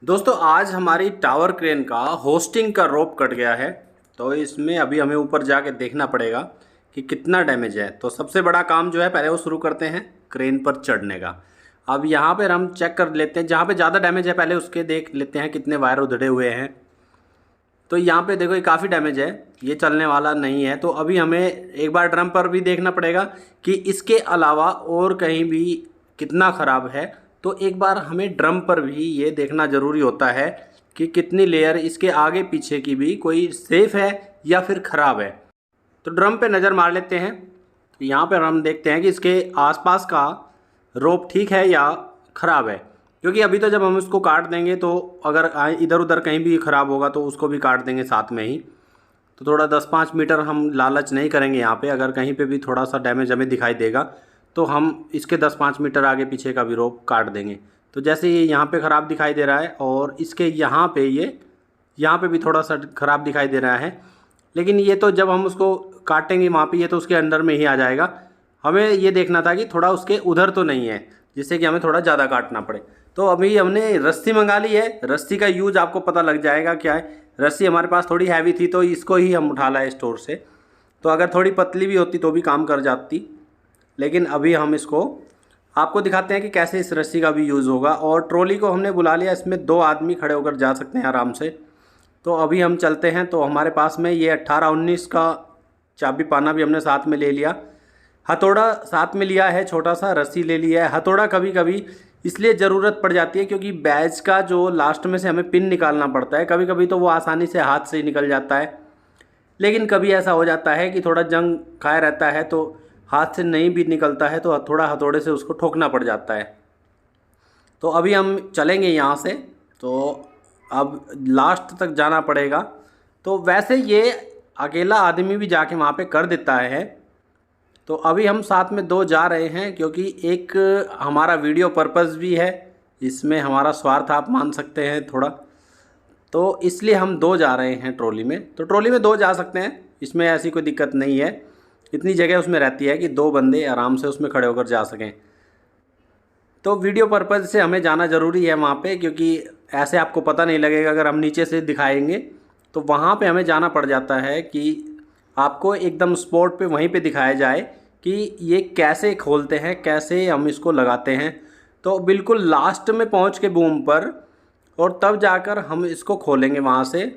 दोस्तों आज हमारी टावर क्रेन का होस्टिंग का रोप कट गया है। तो इसमें अभी हमें ऊपर जाके देखना पड़ेगा कि कितना डैमेज है। तो सबसे बड़ा काम जो है पहले वो शुरू करते हैं क्रेन पर चढ़ने का। अब यहाँ पर हम चेक कर लेते हैं, जहाँ पे ज़्यादा डैमेज है पहले उसके देख लेते हैं कितने वायर उधड़े हुए हैं। तो यहाँ पे देखो ये काफ़ी डैमेज है, ये चलने वाला नहीं है। तो अभी हमें एक बार ड्रम पर भी देखना पड़ेगा कि इसके अलावा और कहीं भी कितना ख़राब है। तो एक बार हमें ड्रम पर भी ये देखना ज़रूरी होता है कि कितनी लेयर इसके आगे पीछे की भी कोई सेफ़ है या फिर ख़राब है। तो ड्रम पे नज़र मार लेते हैं। तो यहाँ पर हम देखते हैं कि इसके आसपास का रोप ठीक है या ख़राब है, क्योंकि अभी तो जब हम उसको काट देंगे तो अगर इधर उधर कहीं भी ख़राब होगा तो उसको भी काट देंगे साथ में ही। तो थोड़ा 10-5 मीटर हम लालच नहीं करेंगे यहाँ पे। अगर कहीं पे भी थोड़ा सा डैमेज हमें दिखाई देगा तो हम इसके 10-5 मीटर आगे पीछे का भी रोप काट देंगे। तो जैसे ये यहाँ पे ख़राब दिखाई दे रहा है और इसके यहाँ पे यहाँ पे भी थोड़ा सा ख़राब दिखाई दे रहा है, लेकिन ये तो जब हम उसको काटेंगे वहाँ पे ये तो उसके अंदर में ही आ जाएगा। हमें ये देखना था कि थोड़ा उसके उधर तो नहीं है, जिससे कि हमें थोड़ा ज़्यादा काटना पड़े। तो अभी हमने रस्सी मंगा ली है। रस्सी का यूज आपको पता लग जाएगा क्या है। रस्सी हमारे पास थोड़ी हैवी थी तो इसको ही हम उठा लाए स्टोर से। तो अगर थोड़ी पतली भी होती तो भी काम कर जाती, लेकिन अभी हम इसको आपको दिखाते हैं कि कैसे इस रस्सी का भी यूज़ होगा। और ट्रॉली को हमने बुला लिया, इसमें 2 आदमी खड़े होकर जा सकते हैं आराम से। तो अभी हम चलते हैं। तो हमारे पास में ये 18-19 का चाबी पाना भी हमने साथ में ले लिया। हथौड़ा साथ में लिया है, छोटा सा रस्सी ले लिया है। हथौड़ा कभी कभी इसलिए ज़रूरत पड़ जाती है क्योंकि बैच का जो लास्ट में से हमें पिन निकालना पड़ता है। कभी कभी तो वो आसानी से हाथ से ही निकल जाता है, लेकिन कभी ऐसा हो जाता है कि थोड़ा जंग खाया रहता है तो हाथ से नहीं भी निकलता है, तो थोड़ा हथौड़े से उसको ठोकना पड़ जाता है। तो अभी हम चलेंगे यहाँ से। तो अब लास्ट तक जाना पड़ेगा। तो वैसे ये अकेला आदमी भी जाके वहाँ पे कर देता है। तो अभी हम साथ में 2 जा रहे हैं क्योंकि एक हमारा वीडियो पर्पस भी है, इसमें हमारा स्वार्थ आप मान सकते हैं थोड़ा। तो इसलिए हम 2 जा रहे हैं ट्रॉली में। तो ट्रॉली में 2 जा सकते हैं, इसमें ऐसी कोई दिक्कत नहीं है। इतनी जगह उसमें रहती है कि 2 बंदे आराम से उसमें खड़े होकर जा सकें। तो वीडियो पर्पज़ से हमें जाना ज़रूरी है वहाँ पे, क्योंकि ऐसे आपको पता नहीं लगेगा। अगर हम नीचे से दिखाएंगे तो वहाँ पे हमें जाना पड़ जाता है कि आपको एकदम स्पॉट पे वहीं पे दिखाया जाए कि ये कैसे खोलते हैं, कैसे हम इसको लगाते हैं। तो बिल्कुल लास्ट में पहुँच के बूम पर, और तब जाकर हम इसको खोलेंगे वहाँ से।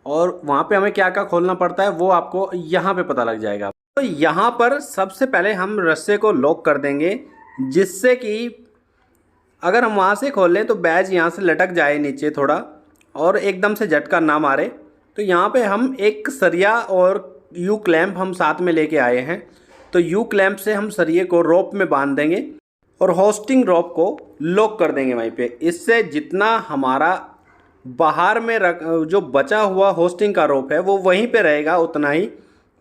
और वहाँ पे हमें क्या क्या खोलना पड़ता है वो आपको यहाँ पे पता लग जाएगा। तो यहाँ पर सबसे पहले हम रस्से को लॉक कर देंगे, जिससे कि अगर हम वहाँ से खोल लें तो बैज यहाँ से लटक जाए नीचे थोड़ा और एकदम से झटका ना मारे। तो यहाँ पे हम एक सरिया और यू क्लैंप हम साथ में लेके आए हैं। तो यू क्लैंप से हम सरिये को रोप में बांध देंगे और होस्टिंग रोप को लॉक कर देंगे वहीं पे। इससे जितना हमारा बाहर में जो बचा हुआ होस्टिंग का रोप है वो वहीं पे रहेगा, उतना ही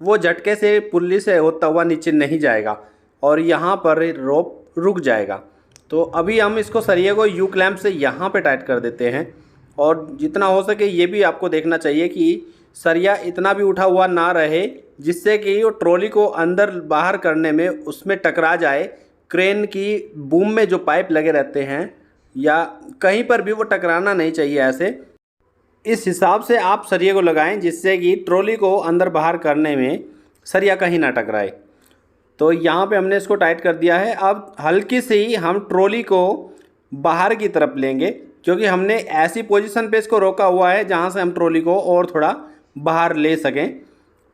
वो झटके से पुल्ली से होता हुआ नीचे नहीं जाएगा और यहाँ पर रोप रुक जाएगा। तो अभी हम इसको सरिये को यू क्लैंप से यहाँ पे टाइट कर देते हैं। और जितना हो सके ये भी आपको देखना चाहिए कि सरिया इतना भी उठा हुआ ना रहे जिससे कि वो ट्रॉली को अंदर बाहर करने में उसमें टकरा जाए। क्रेन की बूम में जो पाइप लगे रहते हैं या कहीं पर भी वो टकराना नहीं चाहिए ऐसे। इस हिसाब से आप सरिये को लगाएं जिससे कि ट्रॉली को अंदर बाहर करने में सरिया कहीं ना टकराए। तो यहाँ पे हमने इसको टाइट कर दिया है। अब हल्की से ही हम ट्रॉली को बाहर की तरफ लेंगे, क्योंकि हमने ऐसी पोजीशन पे इसको रोका हुआ है जहाँ से हम ट्रॉली को और थोड़ा बाहर ले सकें।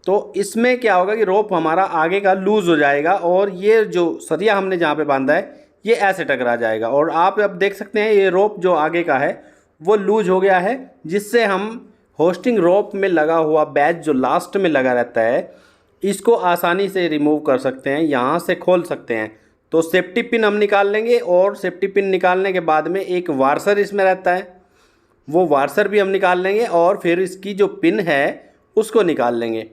तो इसमें क्या होगा कि रोप हमारा आगे का लूज़ हो जाएगा और ये जो सरिया हमने जहाँ पे बांधा है ये ऐसे टकरा जाएगा। और आप अब देख सकते हैं ये रोप जो आगे का है वो लूज हो गया है, जिससे हम होस्टिंग रोप में लगा हुआ बैच जो लास्ट में लगा रहता है इसको आसानी से रिमूव कर सकते हैं, यहाँ से खोल सकते हैं। तो सेफ्टी पिन हम निकाल लेंगे और सेफ्टी पिन निकालने के बाद में एक वार्सर इसमें रहता है, वो वार्सर भी हम निकाल लेंगे और फिर इसकी जो पिन है उसको निकाल लेंगे।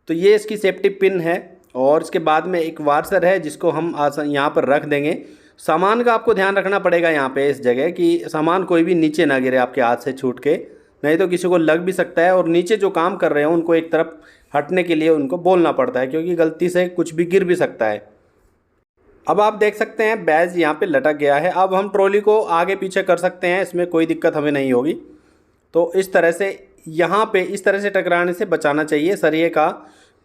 तो ये इसकी सेफ्टी पिन है और इसके बाद में एक वार्सर है जिसको हम यहाँ पर रख देंगे। सामान का आपको ध्यान रखना पड़ेगा यहाँ पे इस जगह कि सामान कोई भी नीचे ना गिरे आपके हाथ से छूट के, नहीं तो किसी को लग भी सकता है। और नीचे जो काम कर रहे हो उनको एक तरफ हटने के लिए उनको बोलना पड़ता है, क्योंकि गलती से कुछ भी गिर भी सकता है। अब आप देख सकते हैं बैज यहाँ पे लटक गया है। अब हम ट्रॉली को आगे पीछे कर सकते हैं, इसमें कोई दिक्कत हमें नहीं होगी। तो इस तरह से यहाँ पे इस तरह से टकराने से बचाना चाहिए। सरिये का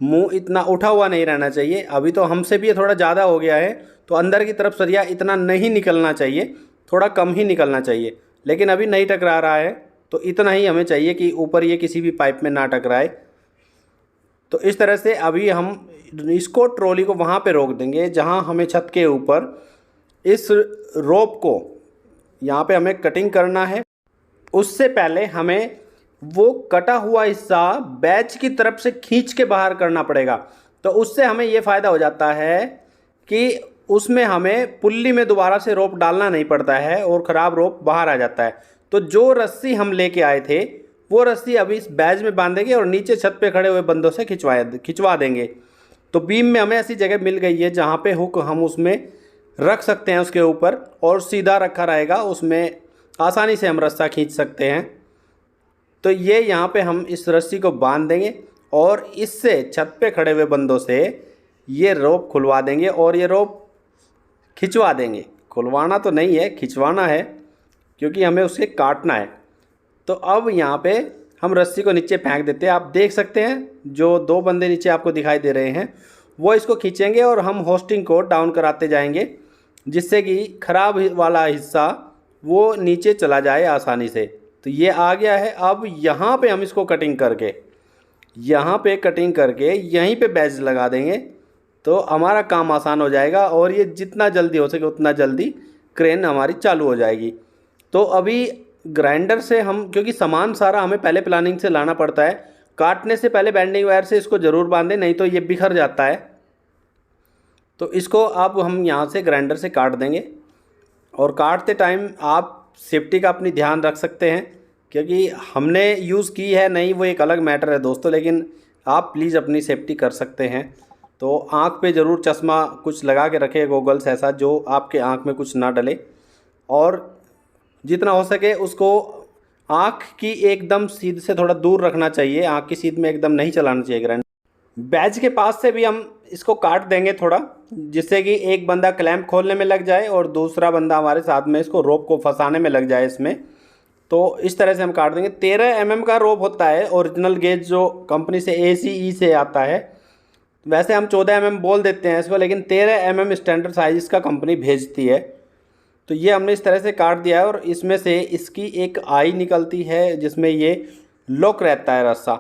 मुंह इतना उठा हुआ नहीं रहना चाहिए। अभी तो हमसे भी ये थोड़ा ज़्यादा हो गया है, तो अंदर की तरफ सरिया इतना नहीं निकलना चाहिए, थोड़ा कम ही निकलना चाहिए। लेकिन अभी नहीं टकरा रहा है, तो इतना ही हमें चाहिए कि ऊपर ये किसी भी पाइप में ना टकराए। तो इस तरह से अभी हम इसको ट्रॉली को वहाँ पे रोक देंगे जहाँ हमें छत के ऊपर इस रोप को यहाँ पे हमें कटिंग करना है। उससे पहले हमें वो कटा हुआ हिस्सा बैच की तरफ से खींच के बाहर करना पड़ेगा। तो उससे हमें ये फ़ायदा हो जाता है कि उसमें हमें पुल्ली में दोबारा से रोप डालना नहीं पड़ता है और ख़राब रोप बाहर आ जाता है। तो जो रस्सी हम लेके आए थे वो रस्सी अभी इस बैच में बांधेंगे और नीचे छत पे खड़े हुए बंदों से खिंचवा देंगे। तो बीम में हमें ऐसी जगह मिल गई है जहाँ पे हुक हम उसमें रख सकते हैं उसके ऊपर, और सीधा रखा रहेगा, उसमें आसानी से हम रस्सा खींच सकते हैं। तो ये यहाँ पे हम इस रस्सी को बांध देंगे और इससे छत पे खड़े हुए बंदों से ये रोप खुलवा देंगे और ये रोप खिंचवा देंगे। खुलवाना तो नहीं है, खिंचवाना है, क्योंकि हमें उसे काटना है। तो अब यहाँ पे हम रस्सी को नीचे फेंक देते हैं। आप देख सकते हैं जो दो बंदे नीचे आपको दिखाई दे रहे हैं वो इसको खींचेंगे और हम होस्टिंग को डाउन कराते जाएंगे, जिससे कि ख़राब वाला हिस्सा वो नीचे चला जाए आसानी से। तो ये आ गया है। अब यहाँ पे हम इसको कटिंग करके यहीं पे बैच लगा देंगे, तो हमारा काम आसान हो जाएगा और ये जितना जल्दी हो सके उतना जल्दी क्रेन हमारी चालू हो जाएगी। तो अभी ग्राइंडर से हम, क्योंकि सामान सारा हमें पहले प्लानिंग से लाना पड़ता है, काटने से पहले बैंडिंग वायर से इसको ज़रूर बांधें, नहीं तो ये बिखर जाता है। तो इसको अब हम यहाँ से ग्राइंडर से काट देंगे और काटते टाइम आप सेफ्टी का अपनी ध्यान रख सकते हैं, क्योंकि हमने यूज़ की है नहीं वो एक अलग मैटर है दोस्तों, लेकिन आप प्लीज़ अपनी सेफ्टी कर सकते हैं। तो आँख पे ज़रूर चश्मा कुछ लगा के रखें, गोगल्स ऐसा जो आपके आँख में कुछ ना डले, और जितना हो सके उसको आँख की एकदम सीध से थोड़ा दूर रखना चाहिए। आँख की सीध में एकदम नहीं चलाना चाहिए ग्राइंडर। बैच के पास से भी हम इसको काट देंगे थोड़ा, जिससे कि एक बंदा क्लैंप खोलने में लग जाए और दूसरा बंदा हमारे साथ में इसको रोप को फंसाने में लग जाए इसमें। तो इस तरह से हम काट देंगे। 13 mm का रोप होता है ओरिजिनल गेज, जो कंपनी से ACE से आता है। वैसे हम 14 mm बोल देते हैं इसको, लेकिन 13 mm स्टैंडर्ड साइज इसका कंपनी भेजती है। तो ये हमने इस तरह से काट दिया है और इसमें से इसकी एक आई निकलती है जिसमें ये लॉक रहता है रस्सा।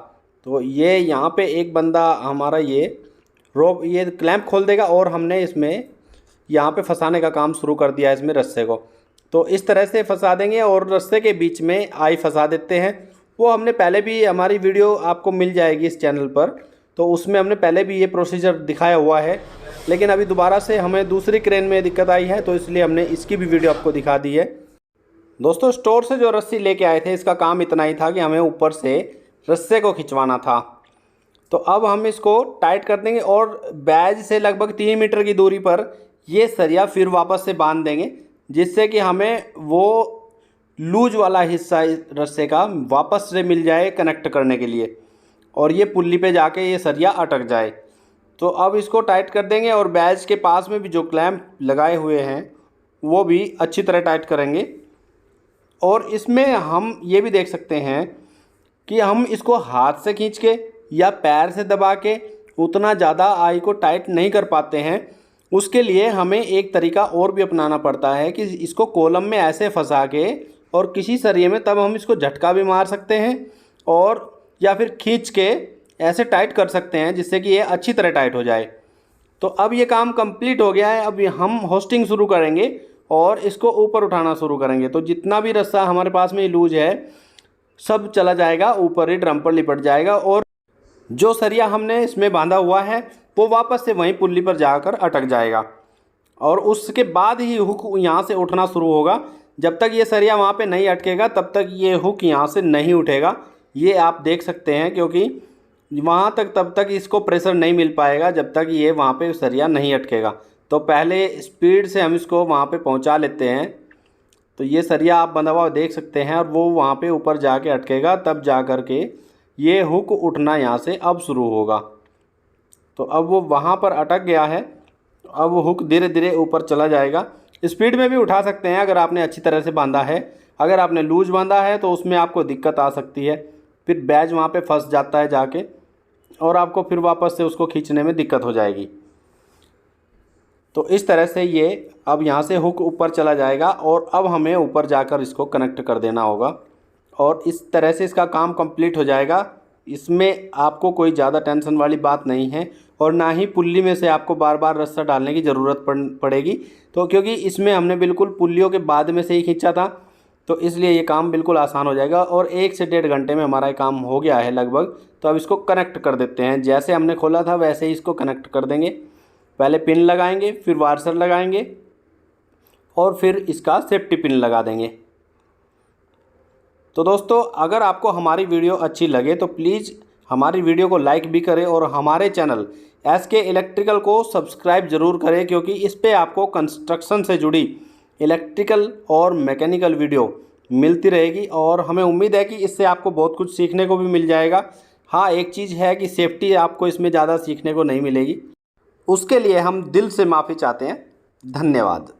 तो ये यहाँ पे एक बंदा हमारा ये रोप ये क्लैंप खोल देगा और हमने इसमें यहाँ पे फंसाने का काम शुरू कर दिया है इसमें रस्से को। तो इस तरह से फंसा देंगे और रस्से के बीच में आई फंसा देते हैं। वो हमने पहले भी, हमारी वीडियो आपको मिल जाएगी इस चैनल पर, तो उसमें हमने पहले भी ये प्रोसीजर दिखाया हुआ है, लेकिन अभी दोबारा से हमें दूसरी क्रेन में दिक्कत आई है तो इसलिए हमने इसकी भी वीडियो आपको दिखा दी है। दोस्तों स्टोर से जो रस्सी लेके आए थे इसका काम इतना ही था कि हमें ऊपर से रस्से को खिंचवाना था। तो अब हम इसको टाइट कर देंगे और बैज से लगभग 3 मीटर की दूरी पर ये सरिया फिर वापस से बांध देंगे, जिससे कि हमें वो लूज वाला हिस्सा रस्से का वापस से मिल जाए कनेक्ट करने के लिए, और ये पुल्ली पे जाके ये सरिया अटक जाए। तो अब इसको टाइट कर देंगे और बैच के पास में भी जो क्लैंप लगाए हुए हैं वो भी अच्छी तरह टाइट करेंगे। और इसमें हम ये भी देख सकते हैं कि हम इसको हाथ से खींच के या पैर से दबा के उतना ज़्यादा आई को टाइट नहीं कर पाते हैं। उसके लिए हमें एक तरीका और भी अपनाना पड़ता है कि इसको कॉलम में ऐसे फंसा के और किसी सरिये में, तब हम इसको झटका भी मार सकते हैं और या फिर खींच के ऐसे टाइट कर सकते हैं जिससे कि ये अच्छी तरह टाइट हो जाए। तो अब ये काम कंप्लीट हो गया है। अब हम होस्टिंग शुरू करेंगे और इसको ऊपर उठाना शुरू करेंगे। तो जितना भी रस्सा हमारे पास में लूज है सब चला जाएगा ऊपर, ही ड्रम पर लिपट जाएगा, और जो सरिया हमने इसमें बांधा हुआ है वो वापस से वहीं पुल्ली पर जाकर अटक जाएगा। और उसके बाद ही हुक यहाँ से उठना शुरू होगा। जब तक ये सरिया वहाँ पे नहीं अटकेगा तब तक ये हुक यहाँ से नहीं उठेगा। ये आप देख सकते हैं, क्योंकि वहाँ तक तब तक इसको प्रेशर नहीं मिल पाएगा जब तक ये वहाँ पे सरिया नहीं अटकेगा। तो पहले स्पीड से हम इसको वहाँ पे पहुँचा लेते हैं। तो ये सरिया आप बंधा हुआ देख सकते हैं और वो वहाँ पे ऊपर जाके अटकेगा, तब जा कर के ये हुक उठना यहाँ से अब शुरू होगा। तो अब वो वहाँ पर अटक गया है अब वो हुक धीरे धीरे ऊपर चला जाएगा। स्पीड में भी उठा सकते हैं अगर आपने अच्छी तरह से बांधा है। अगर आपने लूज बांधा है तो उसमें आपको दिक्कत आ सकती है, फिर बैज वहाँ पे फंस जाता है जाके, और आपको फिर वापस से उसको खींचने में दिक्कत हो जाएगी। तो इस तरह से ये अब यहाँ से हुक ऊपर चला जाएगा और अब हमें ऊपर जाकर इसको कनेक्ट कर देना होगा और इस तरह से इसका काम कंप्लीट हो जाएगा। इसमें आपको कोई ज़्यादा टेंशन वाली बात नहीं है और ना ही पुल्ली में से आपको बार बार रस्सा डालने की ज़रूरत पड़ेगी। तो क्योंकि इसमें हमने बिल्कुल पुल्लियों के बाद में से ही खींचा था, तो इसलिए ये काम बिल्कुल आसान हो जाएगा और 1 से 1.5 घंटे में हमारा ये काम हो गया है लगभग। तो अब इसको कनेक्ट कर देते हैं। जैसे हमने खोला था वैसे ही इसको कनेक्ट कर देंगे। पहले पिन लगाएंगे, फिर वार्सर लगाएंगे और फिर इसका सेफ्टी पिन लगा देंगे। तो दोस्तों, अगर आपको हमारी वीडियो अच्छी लगे तो प्लीज़ हमारी वीडियो को लाइक भी करें और हमारे चैनल SK इलेक्ट्रिकल को सब्सक्राइब ज़रूर करें, क्योंकि इस पे आपको कंस्ट्रक्शन से जुड़ी इलेक्ट्रिकल और मैकेनिकल वीडियो मिलती रहेगी और हमें उम्मीद है कि इससे आपको बहुत कुछ सीखने को भी मिल जाएगा। हाँ, एक चीज़ है कि सेफ्टी आपको इसमें ज़्यादा सीखने को नहीं मिलेगी, उसके लिए हम दिल से माफ़ी चाहते हैं। धन्यवाद।